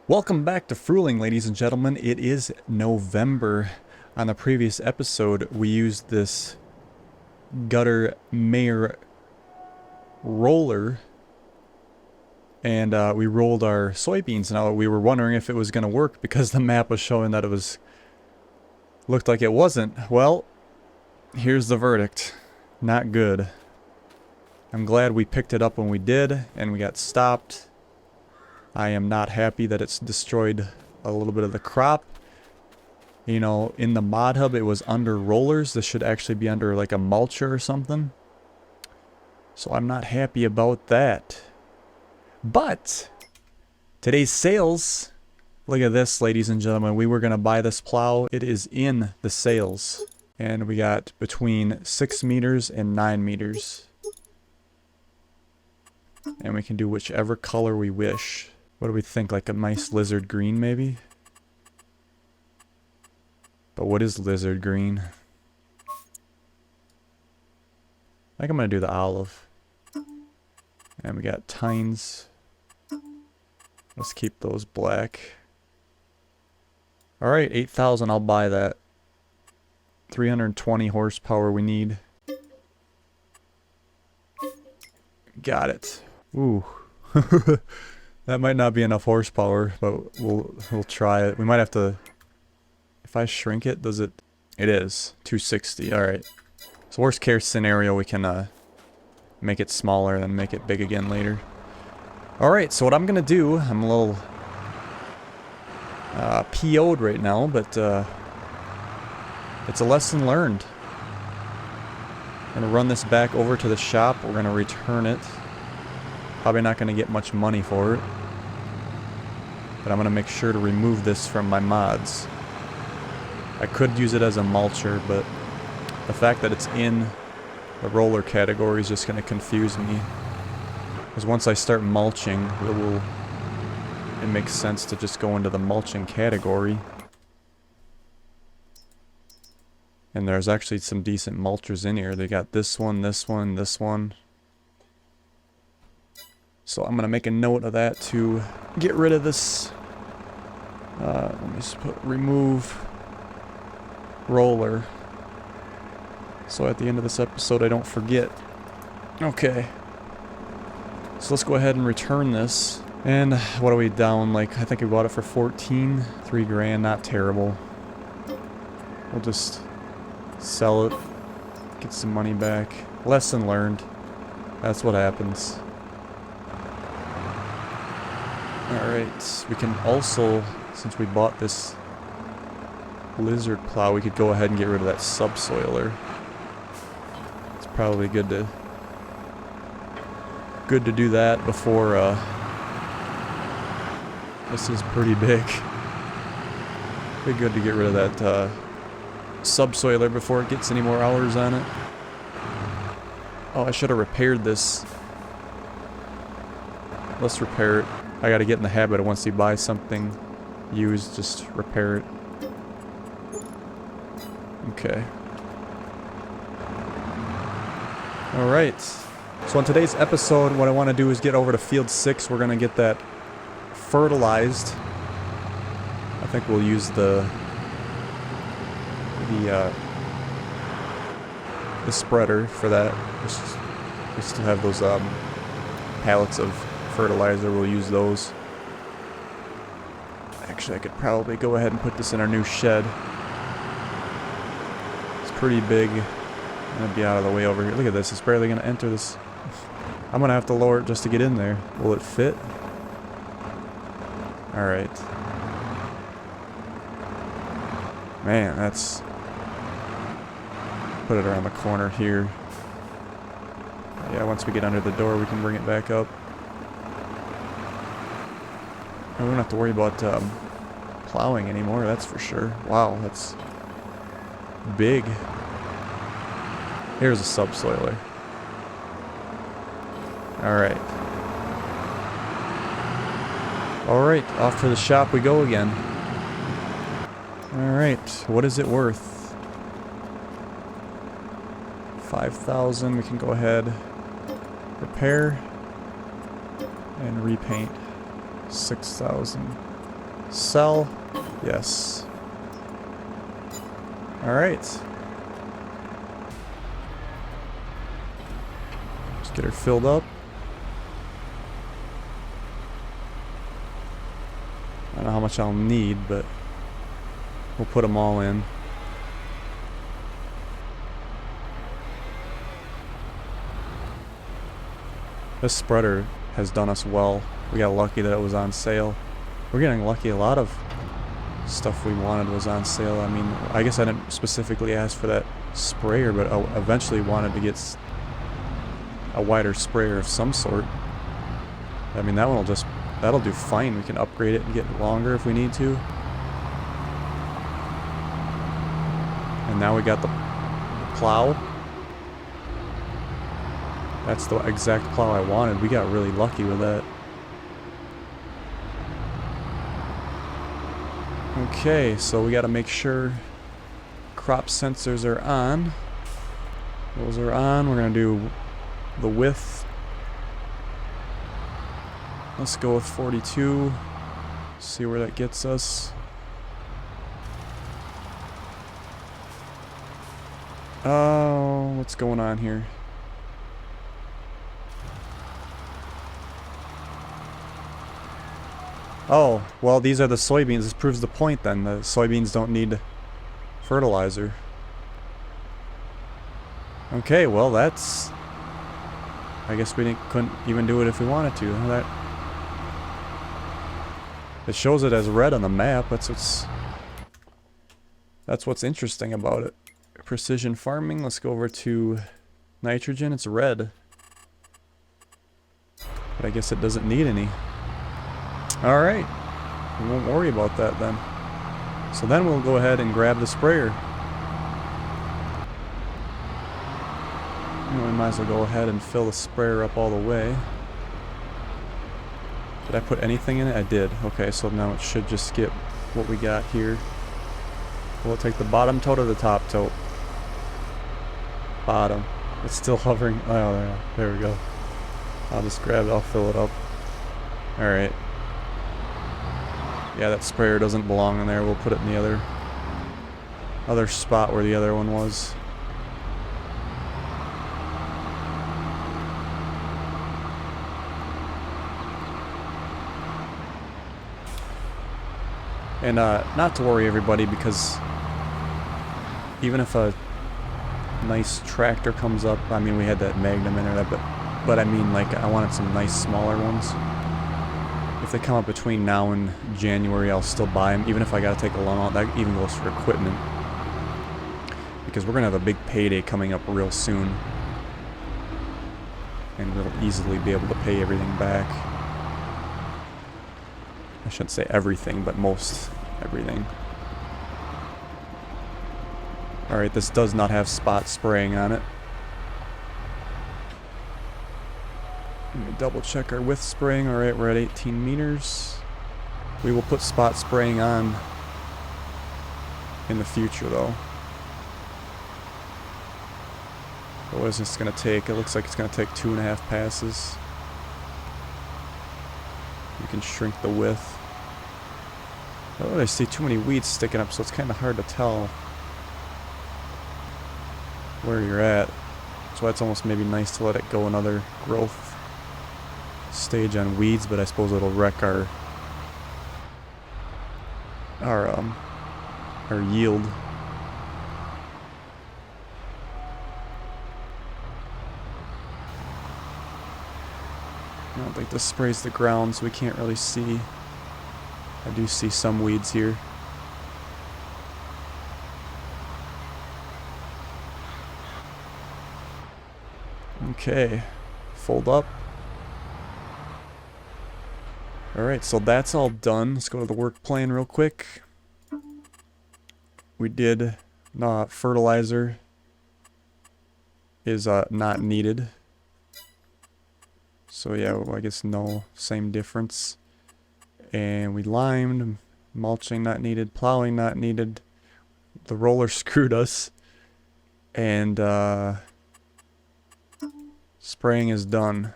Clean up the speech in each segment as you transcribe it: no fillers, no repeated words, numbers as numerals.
Welcome back to Frühling, ladies and gentlemen. It is November. On the previous episode, we used this gutter mayor roller and we rolled our soybeans. Now we were wondering if it was going to work because the map was showing that looked like it wasn't. Well, here's the verdict. Not good. I'm glad we picked it up when we did and we got stopped. I am not happy that it's destroyed a little bit of the crop. You know, in the mod hub it was under rollers. This should actually be under like a mulcher or something. So I'm not happy about that. But today's sales, look at this, ladies and gentlemen. We were going to buy this plow. It is in the sales. And we got between 6 meters and 9 meters. And we can do whichever color we wish. What do we think? Like a nice lizard green, maybe? But what is lizard green? I think I'm going to do the olive. And we got tines. Let's keep those black. Alright, 8,000, I'll buy that. 320 horsepower we need. Got it. Ooh. That might not be enough horsepower, but we'll try it. We might have to... If I shrink it, does it... It is. 260. Alright. So worst case scenario, we can make it smaller and then make it big again later. Alright, so what I'm gonna do... I'm a little... PO'd right now, but... it's a lesson learned. I'm gonna run this back over to the shop. We're gonna return it. Probably not gonna get much money for it. But I'm going to make sure to remove this from my mods. I could use it as a mulcher, but the fact that it's in the roller category is just going to confuse me. Because once I start mulching, it makes sense to just go into the mulching category. And there's actually some decent mulchers in here. They got this one, this one, this one. So I'm going to make a note of that to get rid of this. Let me just put remove roller. So at the end of this episode I don't forget. Okay. So let's go ahead and return this. And what are we down? Like, I think we bought it for 14. 3 grand, not terrible. We'll just sell it. Get some money back. Lesson learned. That's what happens. Alright, we can also, since we bought this lizard plow, we could go ahead and get rid of that subsoiler. It's probably good to do that before, this is pretty big. Be good to get rid of that, subsoiler before it gets any more hours on it. Oh, I should have repaired this. Let's repair it. I gotta get in the habit of once you buy something used, just repair it. Okay. Alright. So on today's episode, what I want to do is get over to field 6. We're gonna get that fertilized. I think we'll use the spreader for that. We still have those pallets of fertilizer. We'll use those. Actually, I could probably go ahead and put this in our new shed. It's pretty big. I'm gonna be out of the way over here. Look at this. It's barely gonna enter this. I'm gonna have to lower it just to get in there. Will it fit? Alright. Man, that's... Put it around the corner here. Yeah, once we get under the door, we can bring it back up. We don't have to worry about plowing anymore, that's for sure. Wow, that's big. Here's a subsoiler. Alright. Alright, off to the shop we go again. Alright, what is it worth? 5,000, we can go ahead, repair, and repaint. 6,000. Sell. Yes. Alright. Just get her filled up. I don't know how much I'll need, but we'll put them all in. This spreader has done us well. We got lucky that it was on sale. We're getting lucky. A lot of stuff we wanted was on sale. I mean, I guess I didn't specifically ask for that sprayer, but I eventually wanted to get a wider sprayer of some sort. I mean, that one will just, that'll do fine. We can upgrade it and get longer if we need to. And now we got the plow. That's the exact plow I wanted. We got really lucky with that. Okay, so we got to make sure crop sensors are on. Those are on. We're going to do the width. Let's go with 42. See where that gets us. Oh, what's going on here? Oh, well, these are the soybeans. This proves the point then. The soybeans don't need fertilizer. Okay, well, that's... I guess we couldn't even do it if we wanted to. It shows it as red on the map. That's what's interesting about it. Precision farming. Let's go over to nitrogen. It's red. But I guess it doesn't need any. Alright, we won't worry about that then. So then we'll go ahead and grab the sprayer. We might as well go ahead and fill the sprayer up all the way. Did I put anything in it? I did. Okay, so now it should just skip what we got here. We'll take the bottom tote or the top tote. Bottom. It's still hovering. Oh, yeah. There we go. I'll just grab it. I'll fill it up. Alright. Yeah, that sprayer doesn't belong in there. We'll put it in the other spot where the other one was. And not to worry everybody, because even if a nice tractor comes up, I mean, we had that Magnum in there, but I mean, like, I wanted some nice smaller ones. If they come up between now and January, I'll still buy them, even if I gotta take a loan out. That even goes for equipment, because we're gonna have a big payday coming up real soon, and we'll easily be able to pay everything back. I shouldn't say everything, but most everything. Alright, this does not have spot spraying on it. Let me double check our width spraying. Alright, we're at 18 meters. We will put spot spraying on in the future though. What is this going to take? It looks like it's going to take 2.5 passes. You can shrink the width. Oh, I see too many weeds sticking up, so it's kind of hard to tell where you're at. That's why it's almost maybe nice to let it go another growth stage on weeds, but I suppose it'll wreck our yield. I don't think this sprays the ground, so we can't really see. I do see some weeds here. Okay, fold up. Alright, so that's all done. Let's go to the work plan real quick. We did fertilizer is not needed. So yeah, well, I guess no, same difference. And we limed, mulching not needed, plowing not needed. The roller screwed us. And spraying is done.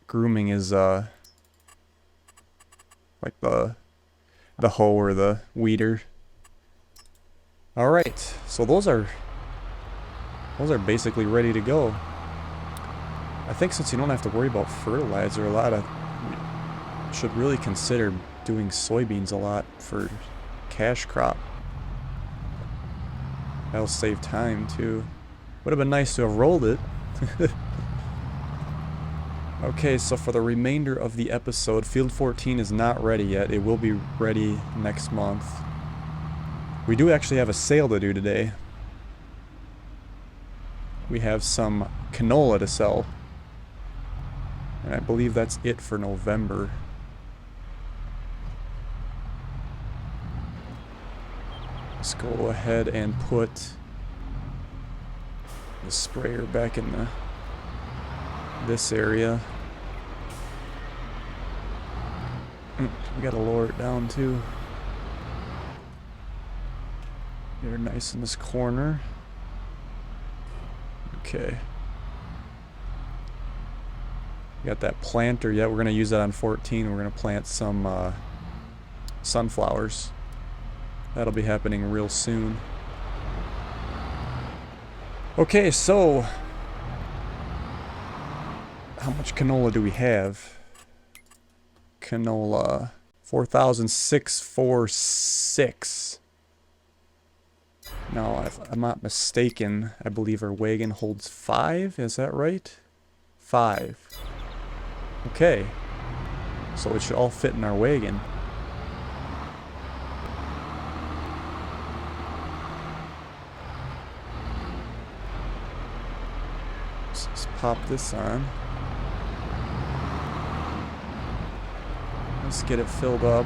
Grooming is like the hoe or the weeder. All right, so those are basically ready to go. I think since you don't have to worry about fertilizer a lot, I should really consider doing soybeans a lot for cash crop. That'll save time too. Would have been nice to have rolled it. Okay, so for the remainder of the episode, Field 14 is not ready yet. It will be ready next month. We do actually have a sale to do today. We have some canola to sell. And I believe that's it for November. Let's go ahead and put the sprayer back in this area. We gotta lower it down too. Get her nice in this corner. Okay. Got that planter yet. We're gonna use that on 14. We're gonna plant some sunflowers. That'll be happening real soon. Okay, so how much canola do we have? Canola 4,646. Now, if I'm not mistaken, I believe our wagon holds 5. Is that right? 5. Okay. So it should all fit in our wagon. Let's pop this on. Let's get it filled up.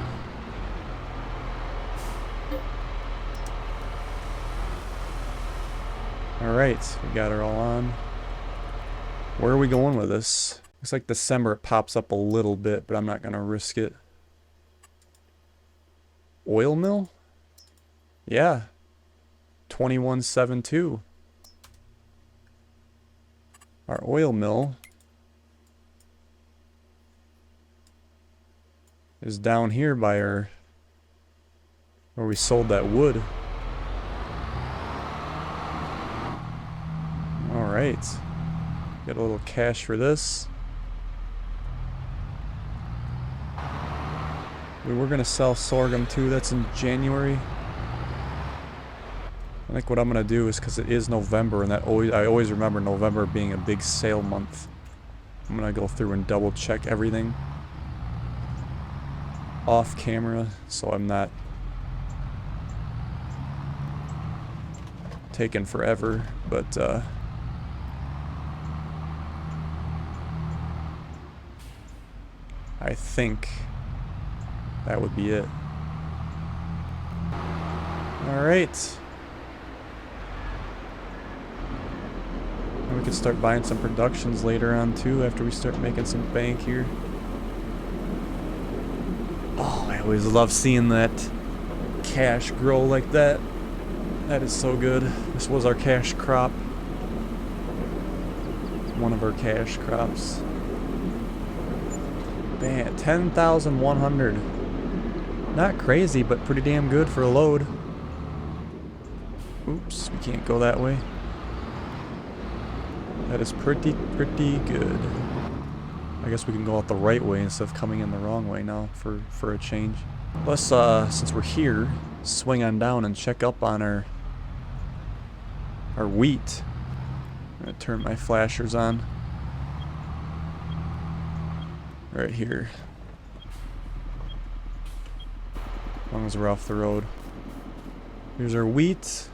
Alright, we got her all on. Where are we going with this? Looks like December it pops up a little bit, but I'm not going to risk it. Oil mill? Yeah. 2172. Our oil mill is down here by our where we sold that wood. Alright. Get a little cash for this. We were gonna sell sorghum too, that's in January. I think what I'm gonna do is, because it is November and I always remember November being a big sale month, I'm gonna go through and double check everything off camera so I'm not taking forever, but I think that would be it. Alright. And we could start buying some productions later on too after we start making some bank here. Oh, I always love seeing that cash grow like that. That is so good. This was our cash crop. One of our cash crops. Man, 10,100. Not crazy, but pretty damn good for a load. Oops, we can't go that way. That is pretty good. I guess we can go out the right way instead of coming in the wrong way now for a change. Let's, since we're here, swing on down and check up on our wheat. I'm gonna turn my flashers on. Right here. As long as we're off the road. Here's our wheat.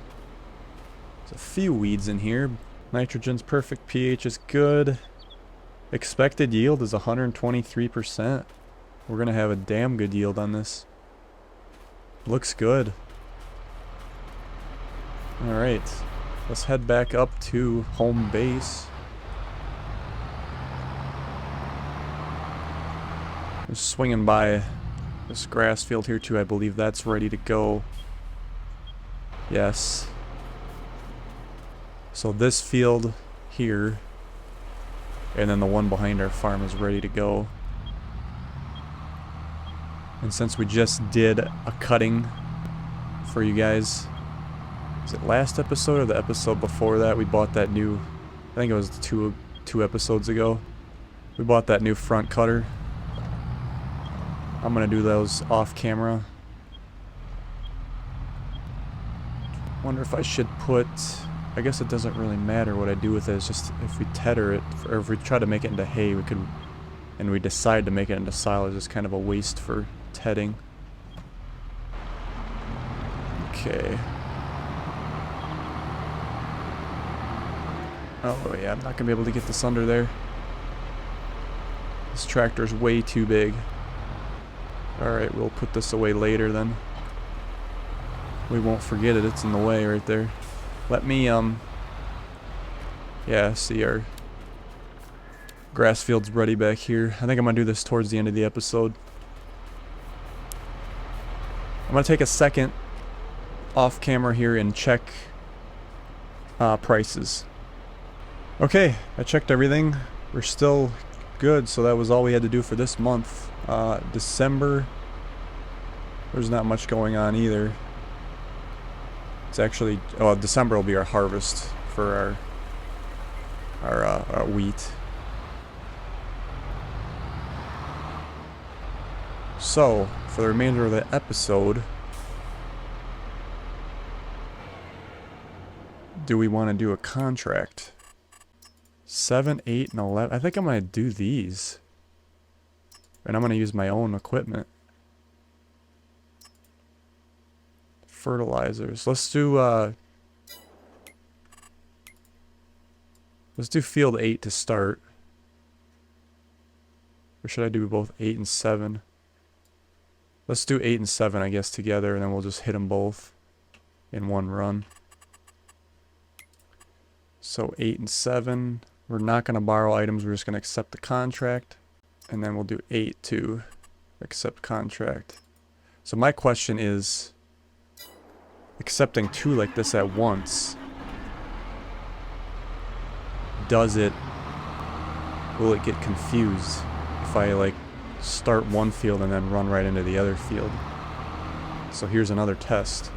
There's a few weeds in here. Nitrogen's perfect, pH is good. Expected yield is 123%. We're gonna have a damn good yield on this. Looks good. Alright. Let's head back up to home base. Just swinging by this grass field here too. I believe that's ready to go. Yes. So this field here, and then the one behind our farm is ready to go. And since we just did a cutting for you guys, was it last episode or the episode before that? We bought that new, I think it was two episodes ago. We bought that new front cutter. I'm gonna do those off camera. Wonder if I should put, I guess it doesn't really matter what I do with it. It's just if we tether it, or if we try to make it into hay, we could, and we decide to make it into silage, it's kind of a waste for tedding. Okay. Oh yeah, I'm not gonna be able to get this under there. This tractor's way too big. Alright, we'll put this away later then. We won't forget it, it's in the way right there. Let me, yeah, see our grass field's ready back here. I think I'm gonna do this towards the end of the episode. I'm gonna take a second off camera here and check prices. Okay, I checked everything. We're still good, so that was all we had to do for this month. December, there's not much going on either. It's actually, oh, December will be our harvest for our wheat. So, for the remainder of the episode, do we want to do a contract? 7, 8, and 11. I think I'm going to do these. And I'm going to use my own equipment. Fertilizers. Let's do field 8 to start. Or should I do both 8 and 7? Let's do 8 and 7, I guess, together, and then we'll just hit them both in one run. So 8 and 7. We're not going to borrow items, we're just going to accept the contract. And then we'll do 8 to accept contract. So my question is, accepting 2 like this at once, will it get confused if I like start one field and then run right into the other field? So here's another test.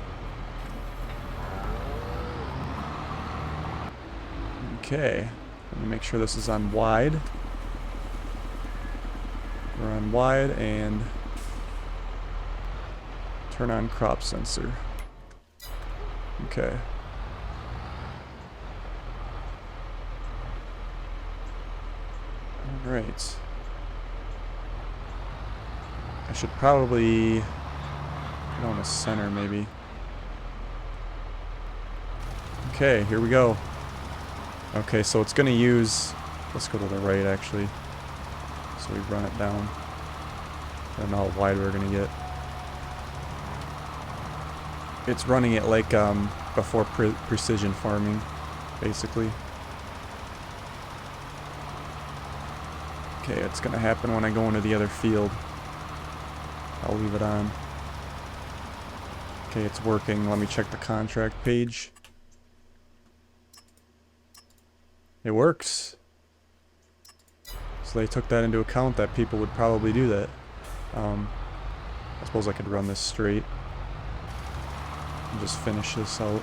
Okay, let me make sure this is on wide. We're on wide and turn on crop sensor. Okay. Alright. I should probably get on the center maybe. Okay, here we go. Okay, so it's gonna use, let's go to the right actually. So we run it down. I don't know how wide we're gonna get. It's running it like before precision farming, basically. Okay, it's gonna happen when I go into the other field. I'll leave it on. Okay, it's working. Let me check the contract page. It works. So they took that into account, that people would probably do that. I suppose I could run this straight and just finish this out.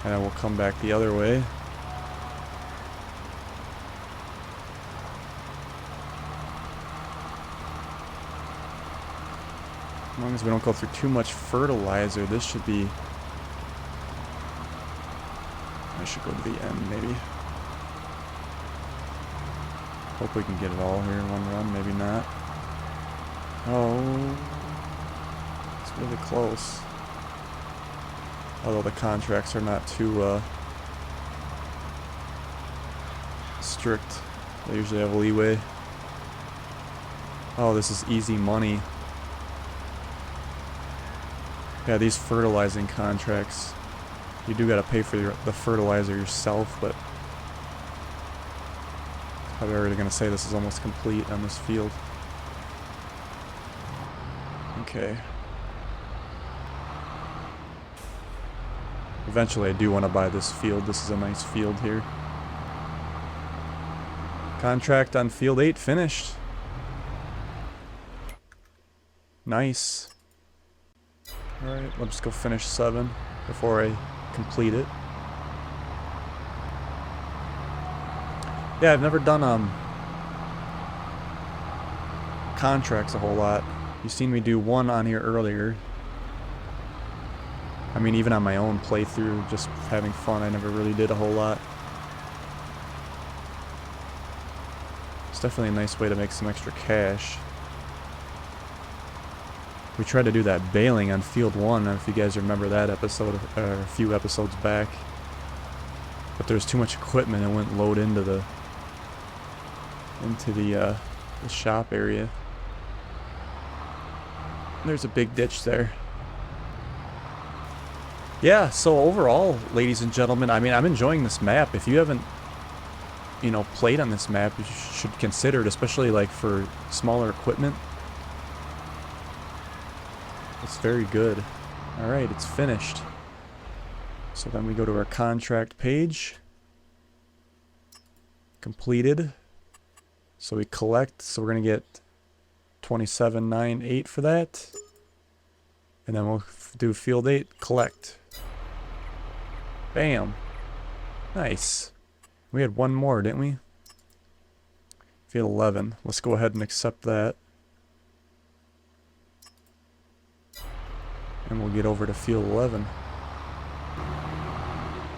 And then we'll come back the other way. As long as we don't go through too much fertilizer, this should be... I should go to the end, maybe. Hope we can get it all here in one run, maybe not. Oh, it's really close. Although the contracts are not too strict. They usually have leeway. Oh, this is easy money. Yeah, these fertilizing contracts. You do gotta pay for the fertilizer yourself, but I'm already gonna say this is almost complete on this field. Okay. Eventually I do want to buy this field. This is a nice field here. Contract on field 8 finished. Nice. Alright, let's go finish 7 before I complete it. Yeah, I've never done contracts a whole lot. You've seen me do one on here earlier. I mean, even on my own playthrough, just having fun, I never really did a whole lot. It's definitely a nice way to make some extra cash. We tried to do that bailing on Field 1, if you guys remember that episode, or a few episodes back. But there's too much equipment, it wouldn't load into the shop area. There's a big ditch there. Yeah, so overall, ladies and gentlemen, I mean, I'm enjoying this map. If you haven't, you know, played on this map, you should consider it, especially like for smaller equipment. It's very good. Alright, it's finished. So then we go to our contract page. Completed. So we collect, so we're going to get 27,908 for that. And then we'll do field 8, collect. Bam. Nice. We had one more, didn't we? Field 11. Let's go ahead and accept that. And we'll get over to field 11.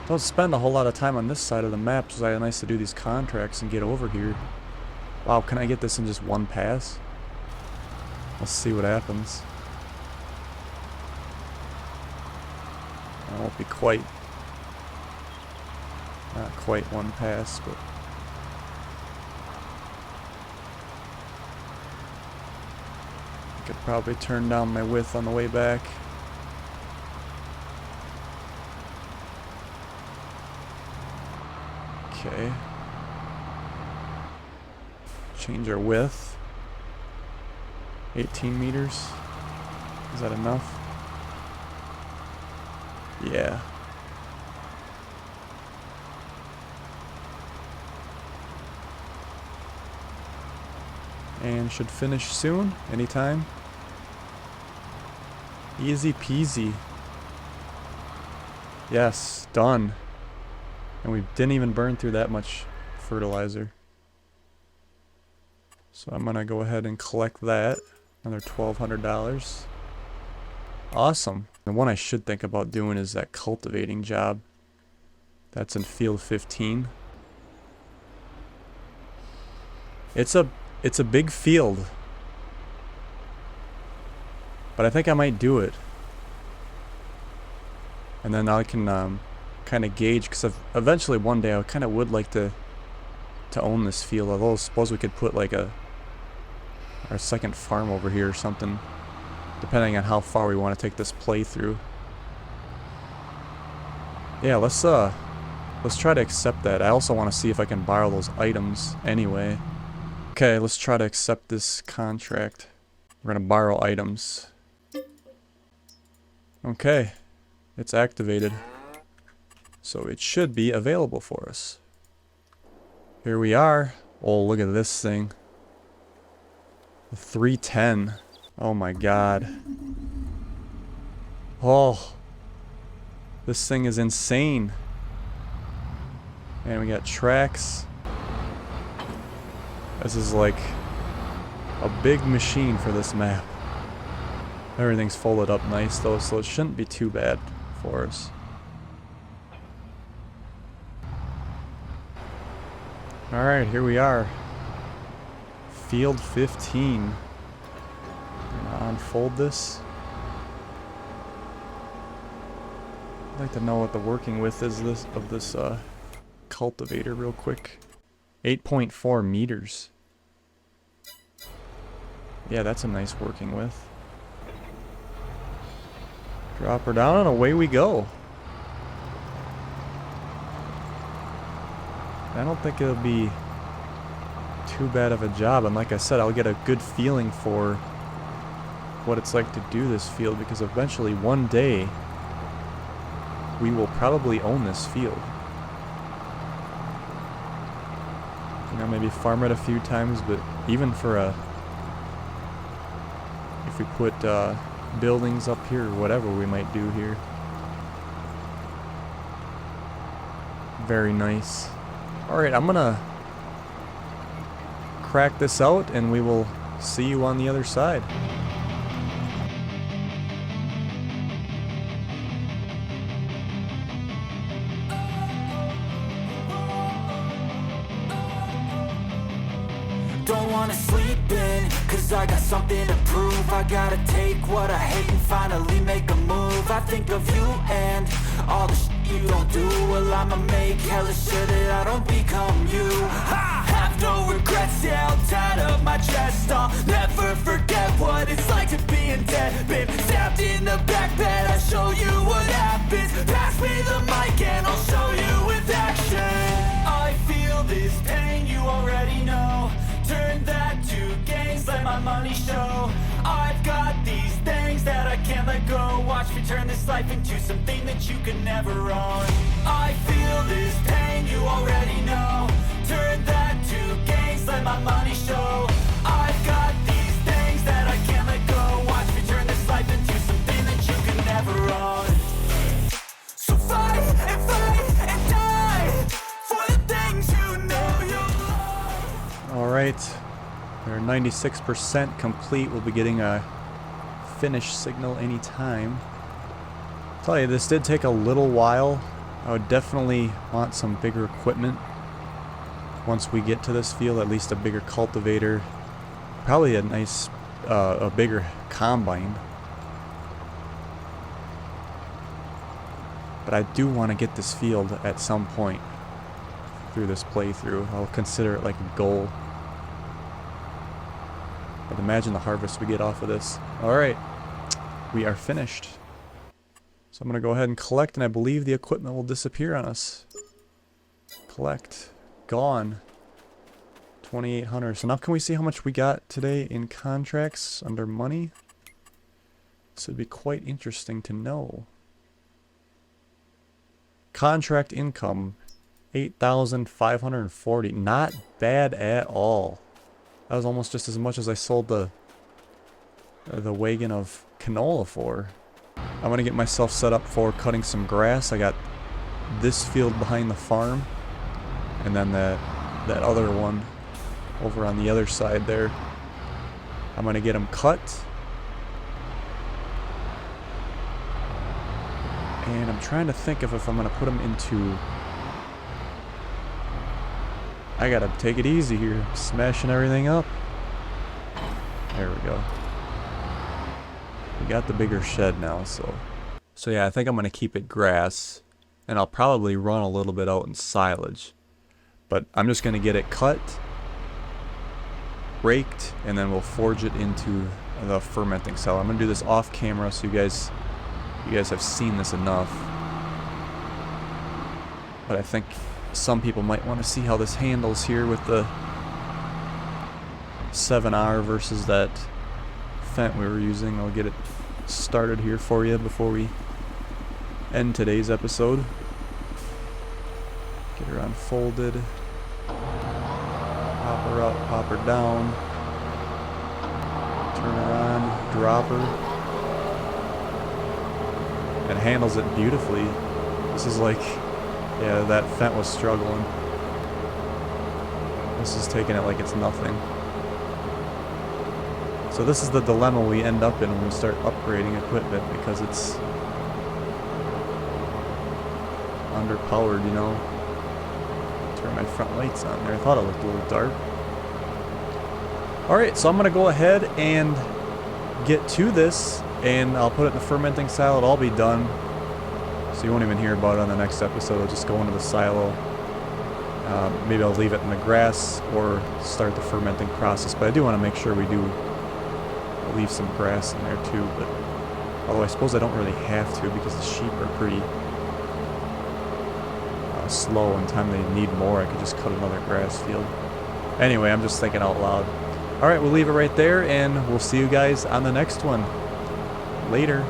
Don't spend a whole lot of time on this side of the map, so it's nice to do these contracts and get over here. Wow, can I get this in just one pass? Let's see what happens. It won't be quite, not quite one pass, but I could probably turn down my width on the way back. Okay. Change our width. 18 meters. Is that enough? Yeah. And should finish soon, anytime. Easy peasy. Yes, done. And we didn't even burn through that much fertilizer. So I'm gonna go ahead and collect that. Another $1,200. Awesome. The one I should think about doing is that cultivating job. That's in field 15. It's a big field. But I think I might do it. And then I can kind of gauge, because eventually one day I kind of would like to own this field. Although I suppose we could put like our second farm over here or something, depending on how far we want to take this playthrough. Yeah, let's try to accept that. I also want to see if I can borrow those items anyway. Okay, let's try to accept this contract. We're gonna borrow items. Okay, it's activated. So it should be available for us. Here we are. Oh, look at this thing. The 310. Oh my god. Oh. This thing is insane. And we got tracks. This is like a big machine for this map. Everything's folded up nice though, so it shouldn't be too bad for us. Alright, here we are. Field 15. I'm gonna unfold this. I'd like to know what the working width is of this cultivator real quick. 8.4 meters. Yeah, that's a nice working width. Drop her down and away we go. I don't think it'll be too bad of a job, and like I said, I'll get a good feeling for what it's like to do this field, because eventually one day we will probably own this field. You know, maybe farm it a few times, but even for if we put buildings up here or whatever we might do here. Very nice. Alright, I'm gonna crack this out and we will see you on the other side. Don't wanna sleep in, cause I got something to prove. I gotta take what I hate and finally make a move. I think of you and all the shit you don't do. Well, I'ma make hella sure that I don't become you. I have no regrets, yeah, I'll tie up my chest. I'll never forget what it's like to be in debt. Been stabbed in the back bed, I'll show you what happens. Pass me the mic and I'll show you with action. I feel this pain, you already know. Turn that to gains, let my money show. I've got these things that I can't let go. Watch me turn this life into something that you can never own. I feel this pain, you already know. Turn that to gains, let my money show. I've got these things that I can't let go. Watch me turn this life into something that you can never own. So fight and die for the things you know you love. Alright, we're 96% complete. We'll be getting a finish signal anytime. I'll tell you, this did take a little while. I would definitely want some bigger equipment once we get to this field, at least a bigger cultivator. Probably a nice, a bigger combine. But I do want to get this field at some point through this playthrough. I'll consider it like a goal. But imagine the harvest we get off of this. Alright, we are finished. So I'm going to go ahead and collect, and I believe the equipment will disappear on us. Collect. Gone. 2,800. So now can we see how much we got today in contracts under money? This would be quite interesting to know. Contract income, 8,540. Not bad at all. That was almost just as much as I sold the wagon of canola for. I'm gonna get myself set up for cutting some grass. I got this field behind the farm, and then that other one over on the other side there. I'm gonna get them cut. And I'm trying to think of if I'm gonna put them into... I gotta take it easy here, smashing everything up. There we go. We got the bigger shed now, so yeah, I think I'm gonna keep it grass, and I'll probably run a little bit out in silage. But I'm just gonna get it cut, raked, and then we'll forge it into the fermenting cell. I'm gonna do this off camera so you guys have seen this enough. But I think some people might want to see how this handles here with the 7R versus that Fent we were using. I'll get it started here for you before we end today's episode. Get her unfolded. Pop her up, pop her down. Turn her on, drop her. It handles it beautifully. This is like, yeah, that Fent was struggling. This is taking it like it's nothing. So this is the dilemma we end up in when we start upgrading equipment, because it's underpowered, you know. Turn my front lights on there. I thought it looked a little dark. Alright, so I'm going to go ahead and get to this, and I'll put it in the fermenting silo. It'll all be done, so you won't even hear about it on the next episode. I'll just go into the silo. Maybe I'll leave it in the grass or start the fermenting process, but I do want to make sure we do leave some grass in there too. But although I suppose I don't really have to, because the sheep are pretty slow. In time they need more, I could just cut another grass field. Anyway, I'm just thinking out loud. Alright, we'll leave it right there, and we'll see you guys on the next one. Later.